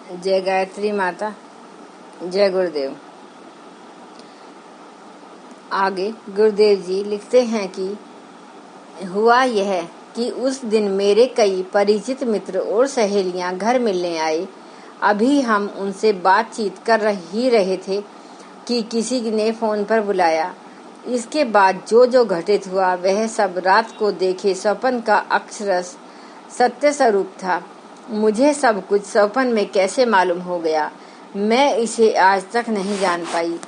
जय गायत्री माता, जय गुरुदेव। आगे गुरुदेव जी लिखते हैं कि हुआ यह कि उस दिन मेरे कई परिचित मित्र और सहेलियां घर मिलने आए। अभी हम उनसे बातचीत कर ही रहे थे कि किसी ने फोन पर बुलाया। इसके बाद जो जो घटित हुआ वह सब रात को देखे स्वप्न का अक्षरश सत्य स्वरूप था। मुझे सब कुछ स्वप्न में कैसे मालूम हो गया, मैं इसे आज तक नहीं जान पाई।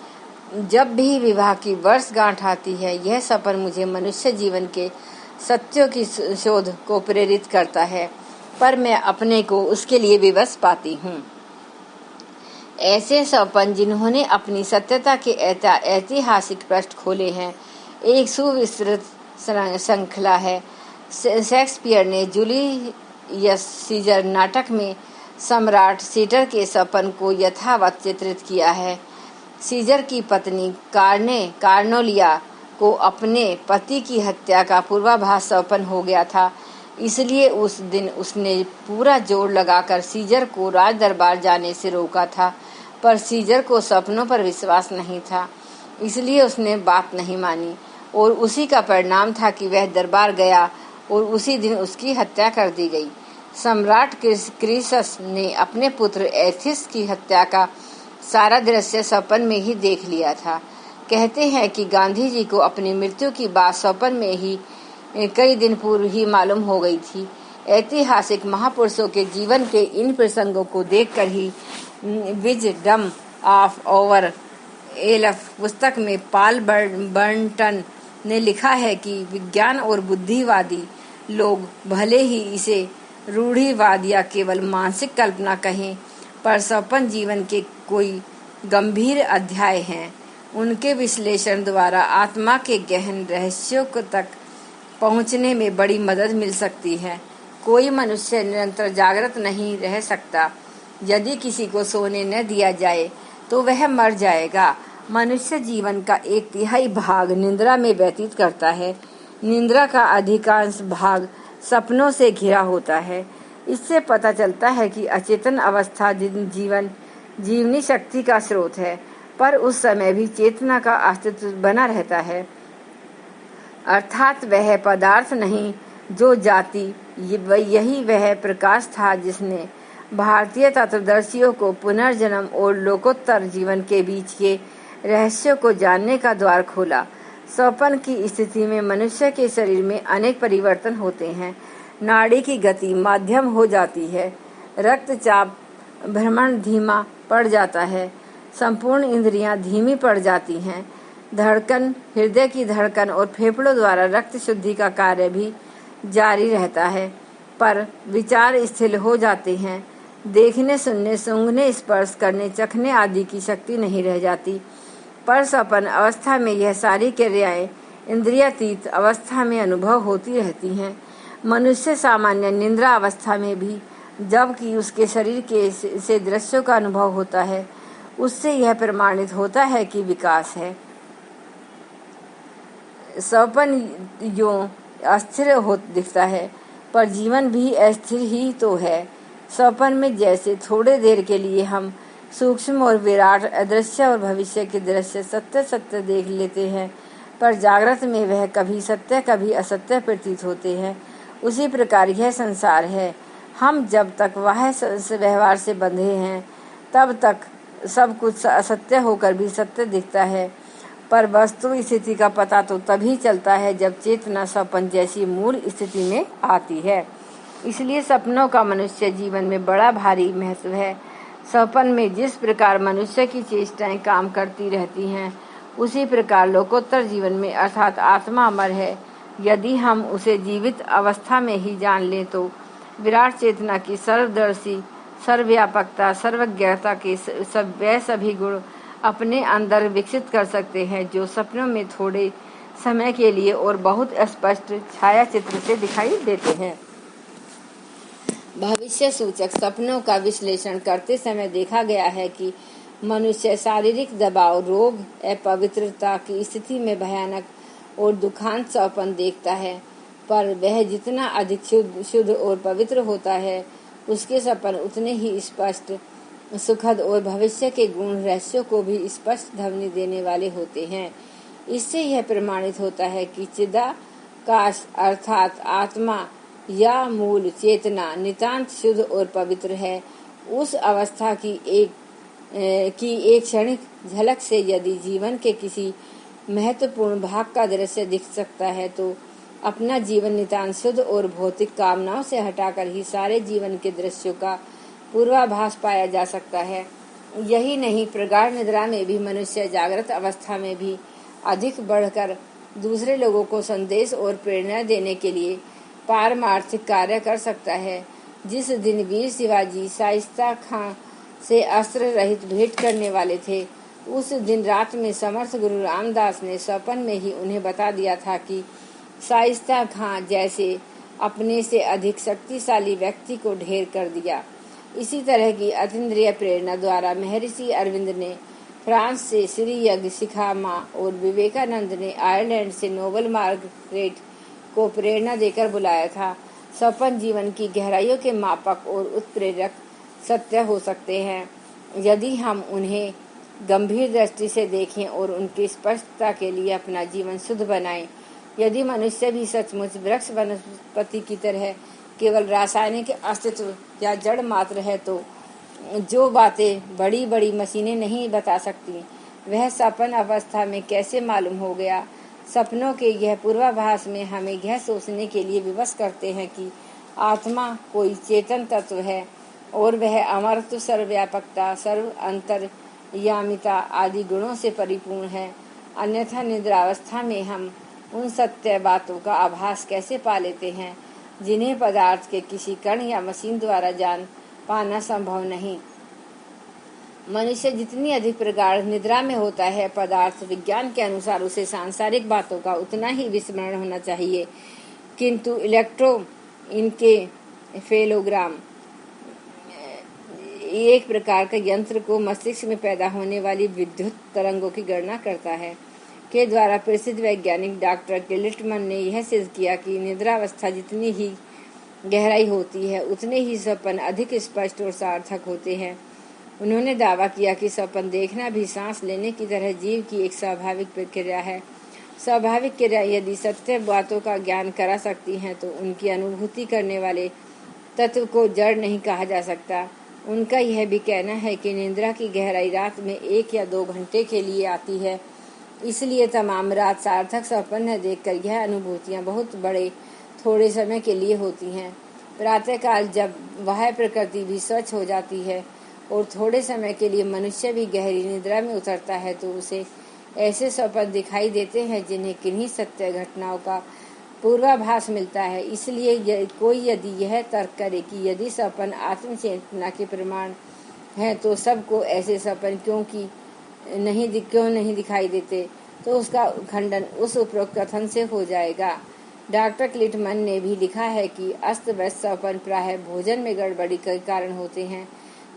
जब भी विवाह की वर्षगांठ आती है, यह स्वप्न मुझे मनुष्य जीवन के सत्यों की शोध को प्रेरित करता है, पर मैं अपने को उसके लिए विवश पाती हूँ। ऐसे स्वप्न जिन्होंने अपनी सत्यता के ऐतिहासिक पृष्ठ खोले हैं, एक सुविस्तृत श्रृंखला है। शेक्सपियर ने जूलियस सीजर नाटक में सम्राट सीजर के स्वप्न को यथावत चित्रित किया है। सीजर की पत्नी कार्नेलिया को अपने पति की हत्या का पूर्वाभास स्वप्न हो गया था, इसलिए उस दिन उसने पूरा जोर लगाकर सीजर को राज दरबार जाने से रोका था। पर सीजर को सपनों पर विश्वास नहीं था, इसलिए उसने बात नहीं मानी और उसी का परिणाम था कि वह दरबार गया और उसी दिन उसकी हत्या कर दी गई। सम्राट क्रीसस ने अपने पुत्र एथिस की हत्या का सारा दृश्य स्वप्न में ही देख लिया था। कहते हैं कि गांधी जी को अपनी मृत्यु की बात स्वप्न में ही कई दिन पूर्व ही मालूम हो गई थी। ऐतिहासिक महापुरुषों के जीवन के इन प्रसंगों को देखकर ही विजडम ऑफ ओवर एलफ पुस्तक में पॉल बर्टन ने लिखा है कि विज्ञान और बुद्धिवादी लोग भले ही इसे रूढ़िवाद या केवल मानसिक कल्पना कहें, पर स्वप्न जीवन के कोई गंभीर अध्याय हैं। उनके विश्लेषण द्वारा आत्मा के गहन रहस्यों तक पहुंचने में बड़ी मदद मिल सकती है। कोई मनुष्य निरंतर जागृत नहीं रह सकता। यदि किसी को सोने न दिया जाए तो वह मर जाएगा। मनुष्य जीवन का 1/3 भाग निद्रा में व्यतीत करता है। निद्रा का अधिकांश भाग सपनों से घिरा होता है। इससे पता चलता है कि अचेतन अवस्था जीवनी शक्ति का स्रोत है, पर उस समय भी चेतना का अस्तित्व बना रहता है, अर्थात वह पदार्थ नहीं जो जाति। यही वह प्रकाश था जिसने भारतीय तत्वदर्शियों को पुनर्जन्म और लोकोत्तर जीवन के बीच के रहस्यों को जानने का द्वार खोला। स्वप्न की स्थिति में मनुष्य के शरीर में अनेक परिवर्तन होते हैं। नाड़ी की गति मध्यम हो जाती है, रक्तचाप भ्रमण धीमा पड़ जाता है, संपूर्ण इंद्रियां धीमी पड़ जाती हैं, धड़कन, हृदय की धड़कन और फेफड़ों द्वारा रक्त शुद्धि का कार्य भी जारी रहता है, पर विचार स्थिर हो जाते हैं। देखने, सुनने, सूंघने, स्पर्श करने, चखने आदि की शक्ति नहीं रह जाती। पर स्वप्न अवस्था में यह सारी क्रियाएं इंद्रियातीत अवस्था में अनुभव होती रहती हैं। मनुष्य सामान्य निद्रा अवस्था में भी, जबकि उसके शरीर के से दृश्यों का अनुभव होता है, उससे यह प्रमाणित होता है कि विकास है। स्वप्न यों अस्थिर हो दिखता है, पर जीवन भी अस्थिर ही तो है। स्वप्न में जैसे थोड़े देर के लिए हम सूक्ष्म और विराट अदृश्य और भविष्य के दृश्य सत्य देख लेते हैं, पर जागृत में वह कभी सत्य कभी असत्य प्रतीत होते हैं। उसी प्रकार यह संसार है। हम जब तक व्यवहार से बंधे हैं, तब तक सब कुछ असत्य होकर भी सत्य दिखता है, पर वस्तु स्थिति का पता तो तभी चलता है जब चेतना स्वप्न जैसी मूल स्थिति में आती है। इसलिए सपनों का मनुष्य जीवन में बड़ा भारी महत्व है। स्वप्न में जिस प्रकार मनुष्य की चेष्टाएं काम करती रहती हैं, उसी प्रकार लोकोत्तर जीवन में अर्थात आत्मा अमर है। यदि हम उसे जीवित अवस्था में ही जान लें तो विराट चेतना की सर्वदर्शी, सर्वव्यापकता, सर्वज्ञता के सभी गुण अपने अंदर विकसित कर सकते हैं, जो सपनों में थोड़े समय के लिए और बहुत स्पष्ट छाया चित्र से दिखाई देते हैं। भविष्य सूचक सपनों का विश्लेषण करते समय देखा गया है कि मनुष्य शारीरिक दबाव, रोग, अपवित्रता की स्थिति में भयानक और दुखांत स्वप्न देखता है, पर वह जितना अधिक शुद्ध और पवित्र होता है, उसके सपन उतने ही स्पष्ट, सुखद और भविष्य के गुण रहस्यों को भी स्पष्ट ध्वनि देने वाले होते हैं। इससे यह प्रमाणित होता है कि चिदाकाश अर्थात आत्मा या मूल चेतना नितांत शुद्ध और पवित्र है। उस अवस्था की एक क्षणिक झलक से यदि जीवन के किसी महत्वपूर्ण भाग का दृश्य दिख सकता है तो अपना जीवन नितांत शुद्ध और भौतिक कामनाओं से हटाकर ही सारे जीवन के दृश्यों का पूर्वाभास पाया जा सकता है। यही नहीं, प्रगाढ़ निद्रा में भी मनुष्य जागृत अवस्था में भी अधिक बढ़कर दूसरे लोगों को संदेश और प्रेरणा देने के लिए पारमार्थिक कार्य कर सकता है। जिस दिन वीर शिवाजी शाइस्ता खां से अस्त्र रहित भेंट करने वाले थे, उस दिन रात में समर्थ गुरु रामदास ने स्वप्न में ही उन्हें बता दिया था कि शाइस्ता खां जैसे अपने से अधिक शक्तिशाली व्यक्ति को ढेर कर दिया। इसी तरह की अतीन्द्रिय प्रेरणा द्वारा महर्षि अरविंद ने फ्रांस से श्री यज्ञ शिखा मां और विवेकानंद ने आयरलैंड से नोबल मार्गरेट को प्रेरणा देकर बुलाया था। स्वप्न जीवन की गहराइयों के मापक और उत्प्रेरक सत्य हो सकते हैं यदि हम उन्हें गंभीर दृष्टि से देखें और उनकी स्पष्टता के लिए अपना जीवन शुद्ध बनाएं। यदि मनुष्य भी सचमुच वृक्ष वनस्पति की तरह केवल रासायनिक अस्तित्व या जड़ मात्र है तो जो बातें बड़ी बड़ी मशीनें नहीं बता सकती, वह सपन अवस्था में कैसे मालूम हो गया। सपनों के यह पूर्वाभास में हमें यह सोचने के लिए विवश करते हैं कि आत्मा कोई चेतन तत्व है और वह अमरत्व, सर्वव्यापकता, सर्व अंतर्यामिता आदि गुणों से परिपूर्ण है। अन्यथा निद्रावस्था में हम उन सत्य बातों का आभास कैसे पा लेते हैं जिन्हें पदार्थ के किसी कण या मशीन द्वारा जान पाना संभव नहीं। मनुष्य जितनी अधिक प्रगाढ़ निद्रा में होता है, पदार्थ विज्ञान के अनुसार उसे सांसारिक बातों का उतना ही विस्मरण होना चाहिए। किंतु इलेक्ट्रोइनकेफेलोग्राम एक प्रकार का यंत्र को मस्तिष्क में पैदा होने वाली विद्युत तरंगों की गणना करता है के द्वारा प्रसिद्ध वैज्ञानिक डॉक्टर गिल्टमैन ने यह सिद्ध किया कि निद्रावस्था जितनी ही गहराई होती है उतने ही स्वप्न अधिक स्पष्ट और सार्थक होते हैं। उन्होंने दावा किया कि स्वप्न देखना भी सांस लेने की तरह जीव की एक स्वाभाविक प्रक्रिया है। स्वाभाविक क्रिया यदि सत्य बातों का ज्ञान करा सकती हैं तो उनकी अनुभूति करने वाले तत्व को जड़ नहीं कहा जा सकता। उनका यह भी कहना है कि निद्रा की गहराई रात में 1 या 2 घंटे के लिए आती है, इसलिए तमाम रात सार्थक स्वप्न देखकर यह अनुभूतियां बहुत बड़े थोड़े समय के लिए होती हैं। प्रातःकाल जब वह प्रकृति भी स्वच्छ हो जाती है और थोड़े समय के लिए मनुष्य भी गहरी निद्रा में उतरता है तो उसे ऐसे स्वप्न दिखाई देते हैं जिन्हें किन्हीं सत्य घटनाओं का पूर्वाभास मिलता है। इसलिए कोई यदि यह तर्क करे कि यदि स्वप्न आत्मचेतना के प्रमाण है तो सबको ऐसे स्वप्न क्यों नहीं दिखाई देते, तो उसका खंडन उस उपरोक्त कथन से हो जाएगा। डॉक्टर गिल्टमैन ने भी लिखा है कि अस्त व्यस्त स्वप्न प्रायः भोजन में गड़बड़ी के कारण होते हैं।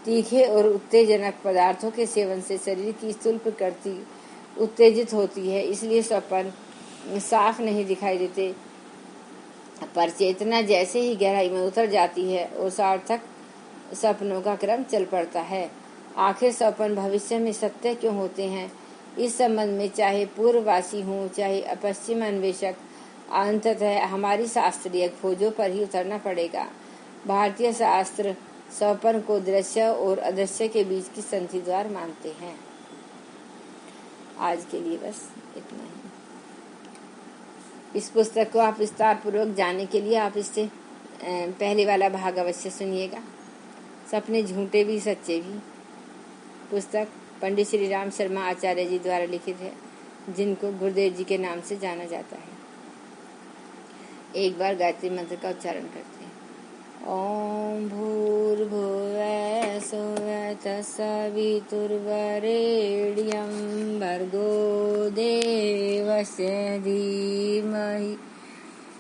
तीखे और उत्तेजनक पदार्थों के सेवन से शरीर की स्थूल प्रकृति उत्तेजित होती है, इसलिए स्वप्न साफ नहीं दिखाई देते। पर चेतना जैसे ही गहराई में उतर जाती है और सार्थक सपनों का क्रम चल पड़ता है। आखिर स्वप्न भविष्य में सत्य क्यों होते हैं, इस संबंध में चाहे पूर्ववासी हों चाहे पश्चिम अन्वेषक, अंततः हमारी शास्त्रीय खोजों पर ही उतरना पड़ेगा। भारतीय शास्त्र स्वप्न को दृश्य और अदृश्य के बीच की संधि द्वार मानते हैं। आज के लिए बस इतना ही। इस पुस्तक को आप विस्तार पूर्वक जानने के लिए आप इससे पहले वाला भाग अवश्य सुनिएगा। सपने झूठे भी सच्चे भी पुस्तक पंडित श्री राम शर्मा आचार्य जी द्वारा लिखित है, जिनको गुरुदेव जी के नाम से जाना जाता है। एक बार गायत्री मंत्र का उच्चारण करते हैं। ओम भूर्भुवः स्वः तत्सवितुर्वरेण्यं भर्गो देवस्य धीमहि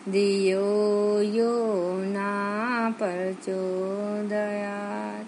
धियो यो न प्रचोदयात्।